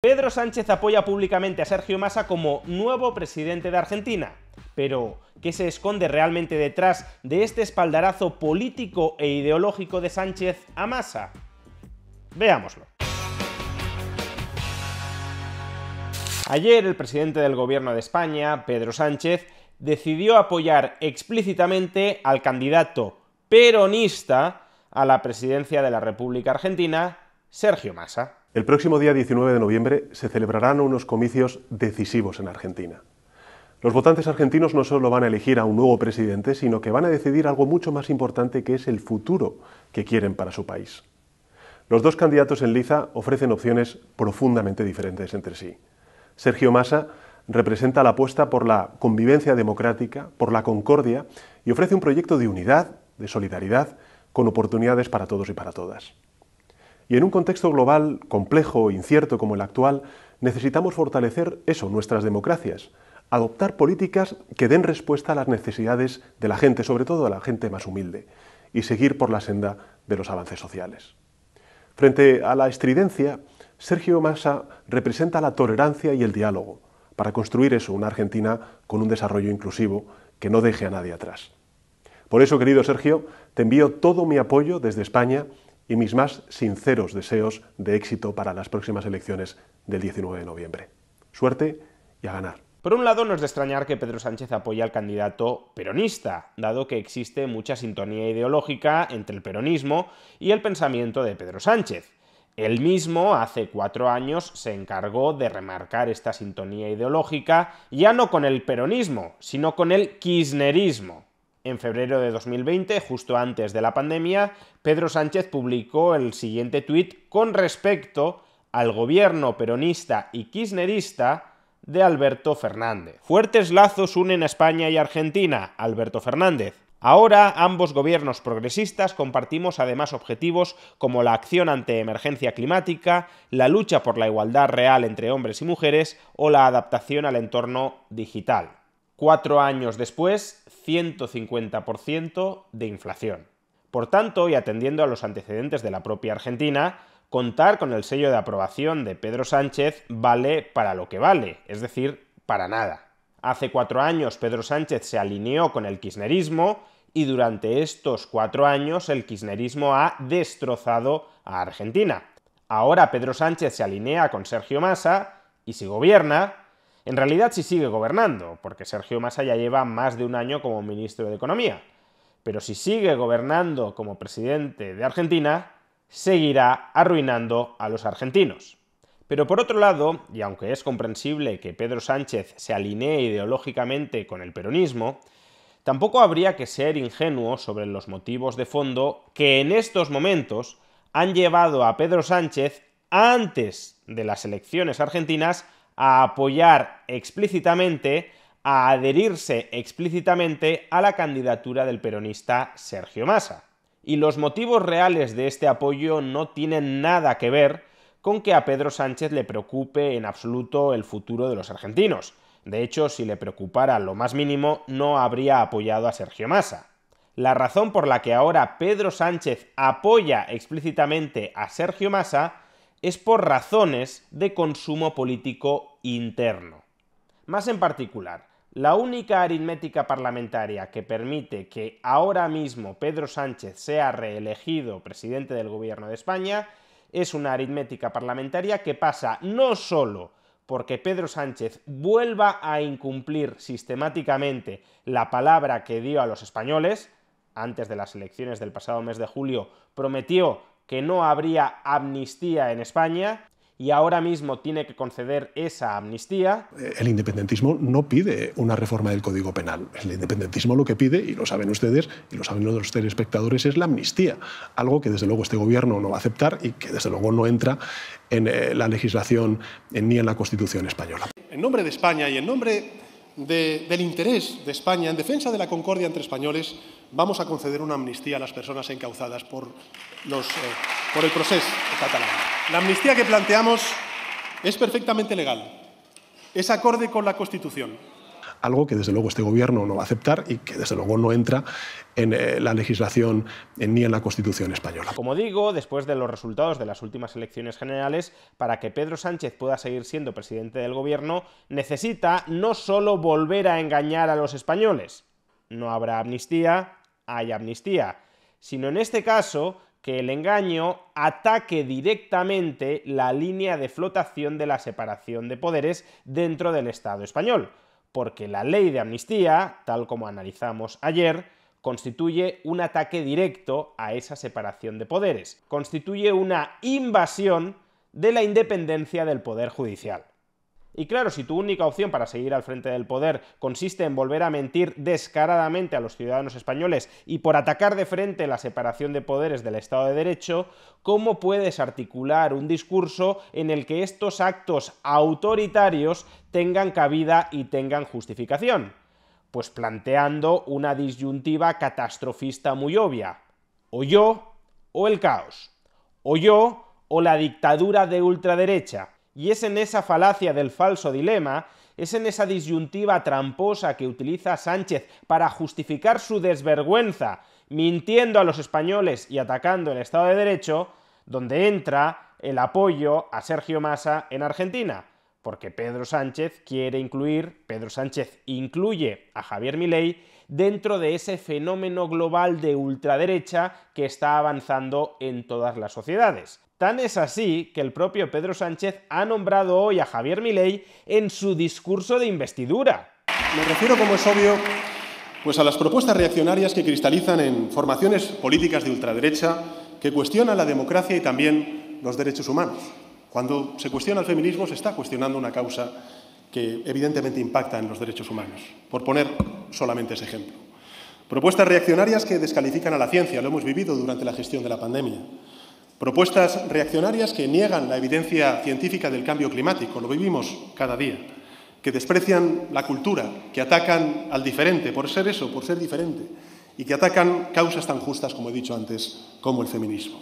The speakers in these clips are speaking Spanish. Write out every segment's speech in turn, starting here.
Pedro Sánchez apoya públicamente a Sergio Massa como nuevo presidente de Argentina. Pero, ¿qué se esconde realmente detrás de este espaldarazo político e ideológico de Sánchez a Massa? Veámoslo. Ayer el presidente del Gobierno de España, Pedro Sánchez, decidió apoyar explícitamente al candidato peronista a la presidencia de la República Argentina, Sergio Massa. El próximo día 19 de noviembre se celebrarán unos comicios decisivos en Argentina. Los votantes argentinos no solo van a elegir a un nuevo presidente, sino que van a decidir algo mucho más importante, que es el futuro que quieren para su país. Los dos candidatos en liza ofrecen opciones profundamente diferentes entre sí. Sergio Massa representa la apuesta por la convivencia democrática, por la concordia, y ofrece un proyecto de unidad, de solidaridad, con oportunidades para todos y para todas. Y en un contexto global complejo e incierto como el actual, necesitamos fortalecer nuestras democracias, adoptar políticas que den respuesta a las necesidades de la gente, sobre todo a la gente más humilde, y seguir por la senda de los avances sociales. Frente a la estridencia, Sergio Massa representa la tolerancia y el diálogo, para construir una Argentina con un desarrollo inclusivo que no deje a nadie atrás. Por eso, querido Sergio, te envío todo mi apoyo desde España y mis más sinceros deseos de éxito para las próximas elecciones del 19 de noviembre. Suerte y a ganar. Por un lado, no es de extrañar que Pedro Sánchez apoye al candidato peronista, dado que existe mucha sintonía ideológica entre el peronismo y el pensamiento de Pedro Sánchez. Él mismo, hace 4 años, se encargó de remarcar esta sintonía ideológica, ya no con el peronismo, sino con el kirchnerismo. En febrero de 2020, justo antes de la pandemia, Pedro Sánchez publicó el siguiente tuit con respecto al gobierno peronista y kirchnerista de Alberto Fernández. Fuertes lazos unen a España y Argentina, Alberto Fernández. Ahora ambos gobiernos progresistas compartimos además objetivos como la acción ante emergencia climática, la lucha por la igualdad real entre hombres y mujeres o la adaptación al entorno digital. 4 años después, 150% de inflación. Por tanto, y atendiendo a los antecedentes de la propia Argentina, contar con el sello de aprobación de Pedro Sánchez vale para lo que vale, es decir, para nada. Hace 4 años Pedro Sánchez se alineó con el kirchnerismo y durante estos 4 años el kirchnerismo ha destrozado a Argentina. Ahora Pedro Sánchez se alinea con Sergio Massa y si gobierna, en realidad sí sigue gobernando, porque Sergio Massa ya lleva más de un año como ministro de Economía. Pero si sigue gobernando como presidente de Argentina, seguirá arruinando a los argentinos. Pero por otro lado, y aunque es comprensible que Pedro Sánchez se alinee ideológicamente con el peronismo, tampoco habría que ser ingenuo sobre los motivos de fondo que en estos momentos han llevado a Pedro Sánchez, antes de las elecciones argentinas, a apoyar explícitamente, a adherirse explícitamente a la candidatura del peronista Sergio Massa. Y los motivos reales de este apoyo no tienen nada que ver con que a Pedro Sánchez le preocupe en absoluto el futuro de los argentinos. De hecho, si le preocupara lo más mínimo, no habría apoyado a Sergio Massa. La razón por la que ahora Pedro Sánchez apoya explícitamente a Sergio Massa es por razones de consumo político interno. Más en particular, la única aritmética parlamentaria que permite que ahora mismo Pedro Sánchez sea reelegido presidente del Gobierno de España es una aritmética parlamentaria que pasa no solo porque Pedro Sánchez vuelva a incumplir sistemáticamente la palabra que dio a los españoles. Antes de las elecciones del pasado mes de julio prometió que no habría amnistía en España y ahora mismo tiene que conceder esa amnistía. El independentismo no pide una reforma del Código Penal. El independentismo lo que pide, y lo saben ustedes, y lo saben los telespectadores, es la amnistía. Algo que desde luego este gobierno no va a aceptar y que desde luego no entra en la legislación ni en la Constitución española. En nombre de España y en nombre del interés de España, en defensa de la concordia entre españoles, vamos a conceder una amnistía a las personas encauzadas por el proceso catalán. La amnistía que planteamos es perfectamente legal, es acorde con la Constitución. algo que desde luego este gobierno no va a aceptar y que desde luego no entra en la legislación ni en la Constitución española. Como digo, después de los resultados de las últimas elecciones generales, para que Pedro Sánchez pueda seguir siendo presidente del gobierno, necesita no solo volver a engañar a los españoles, no habrá amnistía, hay amnistía, sino en este caso que el engaño ataque directamente la línea de flotación de la separación de poderes dentro del Estado español, porque la ley de amnistía, tal como analizamos ayer, constituye un ataque directo a esa separación de poderes, constituye una invasión de la independencia del Poder Judicial. Y claro, si tu única opción para seguir al frente del poder consiste en volver a mentir descaradamente a los ciudadanos españoles y por atacar de frente la separación de poderes del Estado de Derecho, ¿cómo puedes articular un discurso en el que estos actos autoritarios tengan cabida y tengan justificación? Pues planteando una disyuntiva catastrofista muy obvia. O yo o el caos. O yo o la dictadura de ultraderecha. Y es en esa falacia del falso dilema, es en esa disyuntiva tramposa que utiliza Sánchez para justificar su desvergüenza, mintiendo a los españoles y atacando el Estado de Derecho, donde entra el apoyo a Sergio Massa en Argentina. Porque Pedro Sánchez incluye a Javier Milei dentro de ese fenómeno global de ultraderecha que está avanzando en todas las sociedades. Tan es así que el propio Pedro Sánchez ha nombrado hoy a Javier Milei en su discurso de investidura. Me refiero, como es obvio, pues a las propuestas reaccionarias que cristalizan en formaciones políticas de ultraderecha que cuestionan la democracia y también los derechos humanos. Cuando se cuestiona el feminismo, se está cuestionando una causa que evidentemente impacta en los derechos humanos, por poner solamente ese ejemplo. Propuestas reaccionarias que descalifican a la ciencia, lo hemos vivido durante la gestión de la pandemia. Propuestas reaccionarias que niegan la evidencia científica del cambio climático, lo vivimos cada día, que desprecian la cultura, que atacan al diferente por ser eso, por ser diferente, y que atacan causas tan justas, como he dicho antes, como el feminismo.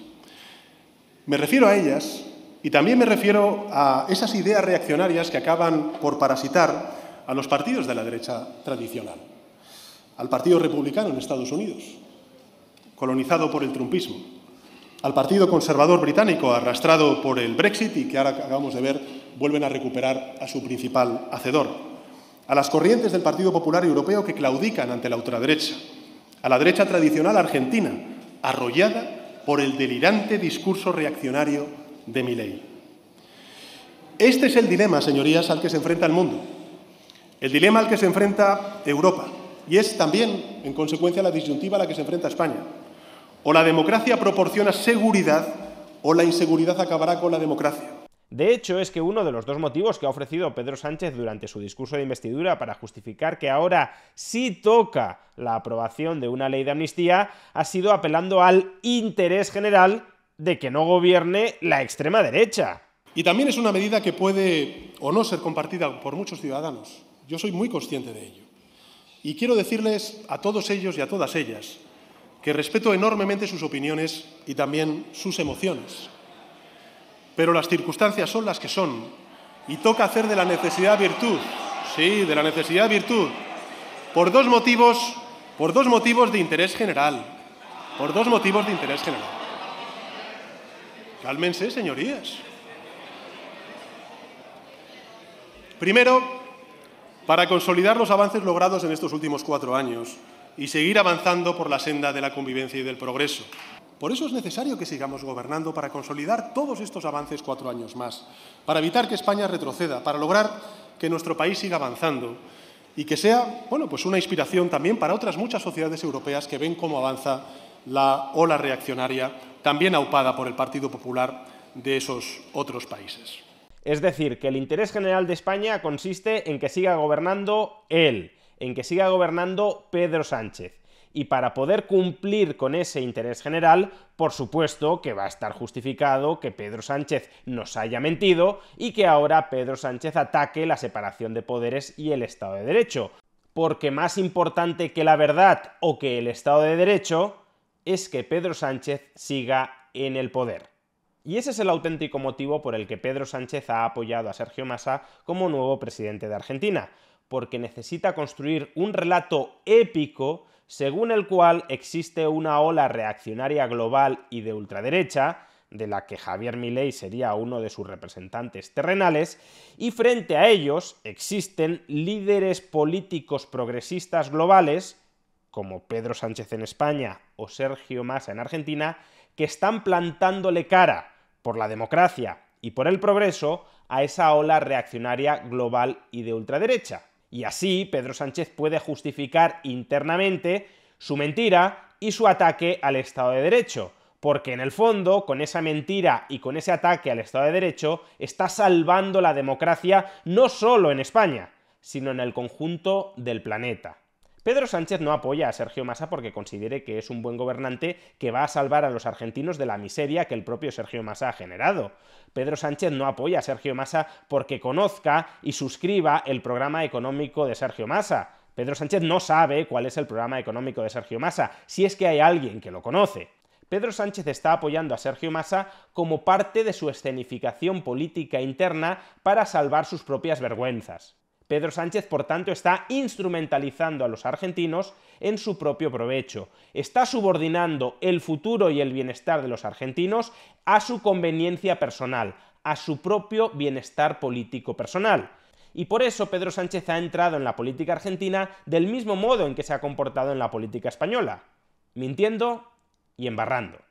Me refiero a ellas y también me refiero a esas ideas reaccionarias que acaban por parasitar a los partidos de la derecha tradicional, al Partido Republicano en Estados Unidos, colonizado por el trumpismo, al Partido Conservador británico, arrastrado por el Brexit y que ahora acabamos de ver vuelven a recuperar a su principal hacedor, a las corrientes del Partido Popular Europeo que claudican ante la ultraderecha, a la derecha tradicional argentina, arrollada por el delirante discurso reaccionario de Milei. Este es el dilema, señorías, al que se enfrenta el mundo, el dilema al que se enfrenta Europa, y es también, en consecuencia, la disyuntiva a la que se enfrenta España. O la democracia proporciona seguridad o la inseguridad acabará con la democracia. De hecho, es que uno de los dos motivos que ha ofrecido Pedro Sánchez durante su discurso de investidura para justificar que ahora sí toca la aprobación de una ley de amnistía ha sido apelando al interés general de que no gobierne la extrema derecha. Y también es una medida que puede o no ser compartida por muchos ciudadanos. Yo soy muy consciente de ello. Y quiero decirles a todos ellos y a todas ellas que respeto enormemente sus opiniones y también sus emociones. Pero las circunstancias son las que son y toca hacer de la necesidad virtud. Sí, de la necesidad virtud. Por dos motivos de interés general. Por dos motivos de interés general. Cálmense, señorías. Primero, para consolidar los avances logrados en estos últimos 4 años y seguir avanzando por la senda de la convivencia y del progreso. Por eso es necesario que sigamos gobernando para consolidar todos estos avances 4 años más, para evitar que España retroceda, para lograr que nuestro país siga avanzando y que sea, pues una inspiración también para otras muchas sociedades europeas que ven cómo avanza la ola reaccionaria, también aupada por el Partido Popular de esos otros países. Es decir, que el interés general de España consiste en que siga gobernando él, en que siga gobernando Pedro Sánchez. Y para poder cumplir con ese interés general, por supuesto que va a estar justificado que Pedro Sánchez nos haya mentido y que ahora Pedro Sánchez ataque la separación de poderes y el Estado de Derecho. Porque más importante que la verdad o que el Estado de Derecho es que Pedro Sánchez siga en el poder. Y ese es el auténtico motivo por el que Pedro Sánchez ha apoyado a Sergio Massa como nuevo presidente de Argentina, porque necesita construir un relato épico según el cual existe una ola reaccionaria global y de ultraderecha, de la que Javier Milei sería uno de sus representantes terrenales, y frente a ellos existen líderes políticos progresistas globales, como Pedro Sánchez en España o Sergio Massa en Argentina, que están plantándole cara por la democracia y por el progreso a esa ola reaccionaria global y de ultraderecha. Y así Pedro Sánchez puede justificar internamente su mentira y su ataque al Estado de Derecho, porque en el fondo, con esa mentira y con ese ataque al Estado de Derecho, está salvando la democracia no solo en España, sino en el conjunto del planeta. Pedro Sánchez no apoya a Sergio Massa porque considere que es un buen gobernante que va a salvar a los argentinos de la miseria que el propio Sergio Massa ha generado. Pedro Sánchez no apoya a Sergio Massa porque conozca y suscriba el programa económico de Sergio Massa. Pedro Sánchez no sabe cuál es el programa económico de Sergio Massa, si es que hay alguien que lo conoce. Pedro Sánchez está apoyando a Sergio Massa como parte de su escenificación política interna para salvar sus propias vergüenzas. Pedro Sánchez, por tanto, está instrumentalizando a los argentinos en su propio provecho. Está subordinando el futuro y el bienestar de los argentinos a su conveniencia personal, a su propio bienestar político personal. Y por eso Pedro Sánchez ha entrado en la política argentina del mismo modo en que se ha comportado en la política española, mintiendo y embarrando.